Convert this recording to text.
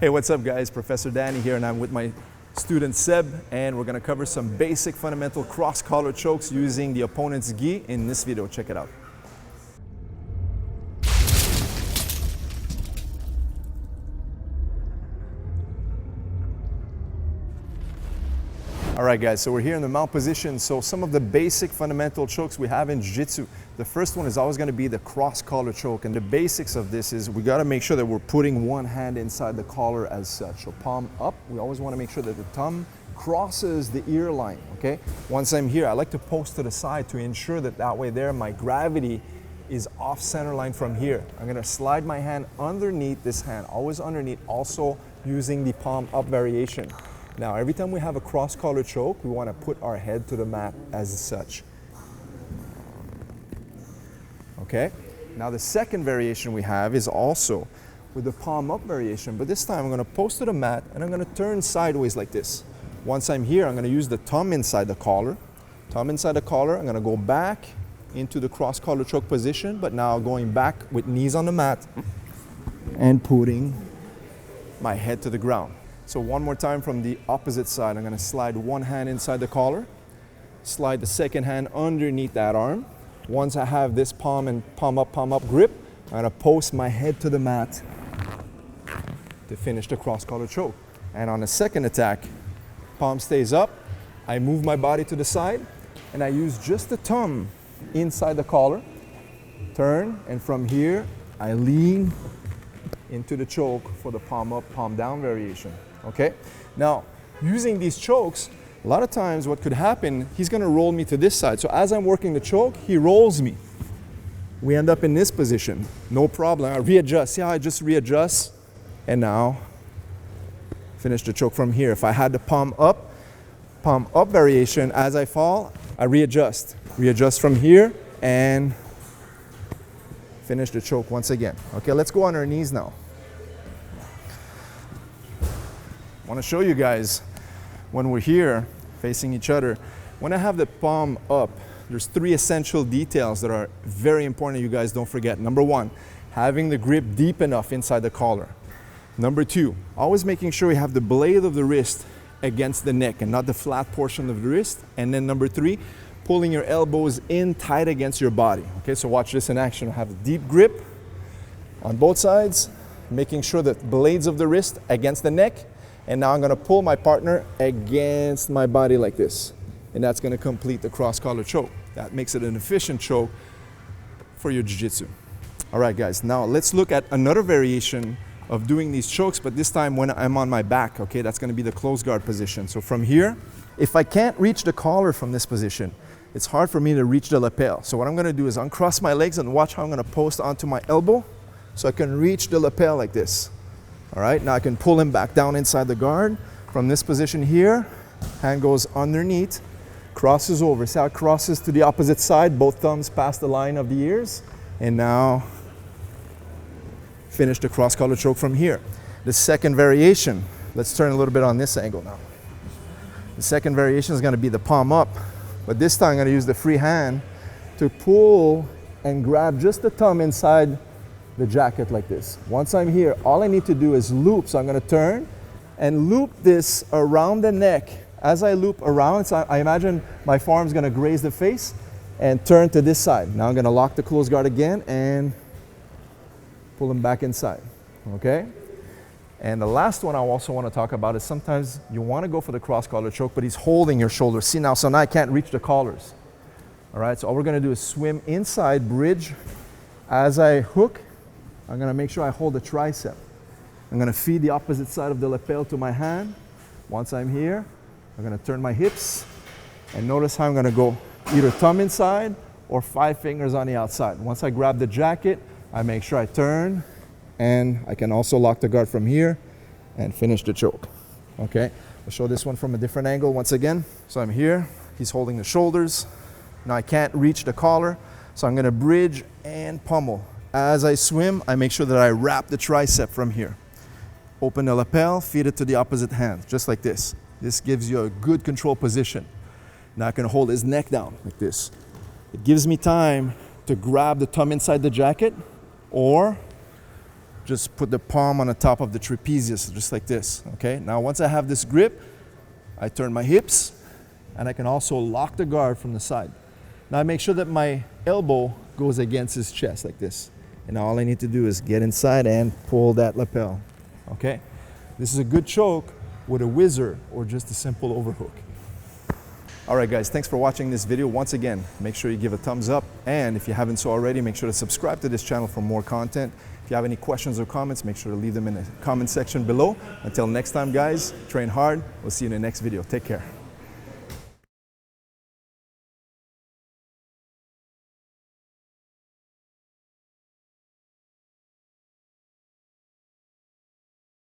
Hey, what's up guys? Professor Danny here, and I'm with my student Seb, and we're gonna cover some basic fundamental cross-collar chokes using the opponent's gi in this video. Check it out. All right guys, so we're here in the mount position. So some of the basic fundamental chokes we have in Jiu-Jitsu. The first one is always going to be the cross-collar choke, and the basics of this is we got to make sure that we're putting one hand inside the collar as such. So palm up, we always want to make sure that the thumb crosses the ear line, okay? Once I'm here, I like to post to the side to ensure that way there my gravity is off center line from here. I'm going to slide my hand underneath this hand, always underneath, also using the palm up variation. Now, every time we have a cross-collar choke, we want to put our head to the mat as such. Okay? Now, the second variation we have is also with the palm up variation, but this time I'm going to post to the mat and I'm going to turn sideways like this. Once I'm here, I'm going to use the thumb inside the collar. Thumb inside the collar, I'm going to go back into the cross-collar choke position, but now going back with knees on the mat and putting my head to the ground. So one more time from the opposite side, I'm going to slide one hand inside the collar, slide the second hand underneath that arm. Once I have this palm up grip, I'm going to post my head to the mat to finish the cross-collar choke. And on the second attack, palm stays up, I move my body to the side, and I use just the thumb inside the collar, turn, and from here, I lean into the choke for the palm up, palm down variation. Okay, now using these chokes, a lot of times what could happen, he's going to roll me to this side. So as I'm working the choke, he rolls me. We end up in this position. No problem. I readjust. See how I just readjust? And now finish the choke from here. If I had the palm up variation, as I fall, I readjust. Readjust from here and finish the choke once again. Okay, let's go on our knees now. I want to show you guys when we're here facing each other. When I have the palm up, there's three essential details that are very important you guys don't forget. Number one, having the grip deep enough inside the collar. Number two, always making sure you have the blade of the wrist against the neck and not the flat portion of the wrist. And then number three, pulling your elbows in tight against your body. Okay, so watch this in action. Have a deep grip on both sides, making sure that blades of the wrist against the neck. And now I'm going to pull my partner against my body like this. And that's going to complete the cross-collar choke. That makes it an efficient choke for your jiu-jitsu. All right, guys, now let's look at another variation of doing these chokes, but this time when I'm on my back, okay? That's going to be the close guard position. So from here, if I can't reach the collar from this position, it's hard for me to reach the lapel. So what I'm going to do is uncross my legs and watch how I'm going to post onto my elbow so I can reach the lapel like this. All right, now I can pull him back down inside the guard. From this position here, hand goes underneath, crosses over. See how it crosses to the opposite side, both thumbs past the line of the ears. And now finish the cross-collar choke from here. The second variation, let's turn a little bit on this angle now. The second variation is going to be the palm up, but this time I'm going to use the free hand to pull and grab just the thumb inside the jacket like this. Once I'm here, all I need to do is loop. So I'm going to turn and loop this around the neck. As I loop around, so I imagine my forearm's going to graze the face and turn to this side. Now I'm going to lock the close guard again and pull him back inside. Okay? And the last one I also want to talk about is sometimes you want to go for the cross-collar choke, but he's holding your shoulder. See now, so now I can't reach the collars. All right, so all we're going to do is swim inside, bridge. As I hook, I'm going to make sure I hold the tricep. I'm going to feed the opposite side of the lapel to my hand. Once I'm here, I'm going to turn my hips and notice how I'm going to go either thumb inside or 5 fingers on the outside. Once I grab the jacket, I make sure I turn, and I can also lock the guard from here and finish the choke. Okay, I'll show this one from a different angle once again. So I'm here, he's holding the shoulders. Now I can't reach the collar, so I'm going to bridge and pummel. As I swim, I make sure that I wrap the tricep from here. Open the lapel, feed it to the opposite hand, just like this. This gives you a good control position. Now I can hold his neck down like this. It gives me time to grab the thumb inside the jacket or just put the palm on the top of the trapezius, just like this, okay? Now, once I have this grip, I turn my hips, and I can also lock the guard from the side. Now, I make sure that my elbow goes against his chest like this. And now all I need to do is get inside and pull that lapel, okay? This is a good choke with a whizzer or just a simple overhook. All right, guys, thanks for watching this video. Once again, make sure you give a thumbs up. And if you haven't so already, make sure to subscribe to this channel for more content. If you have any questions or comments, make sure to leave them in the comment section below. Until next time, guys, train hard. We'll see you in the next video. Take care.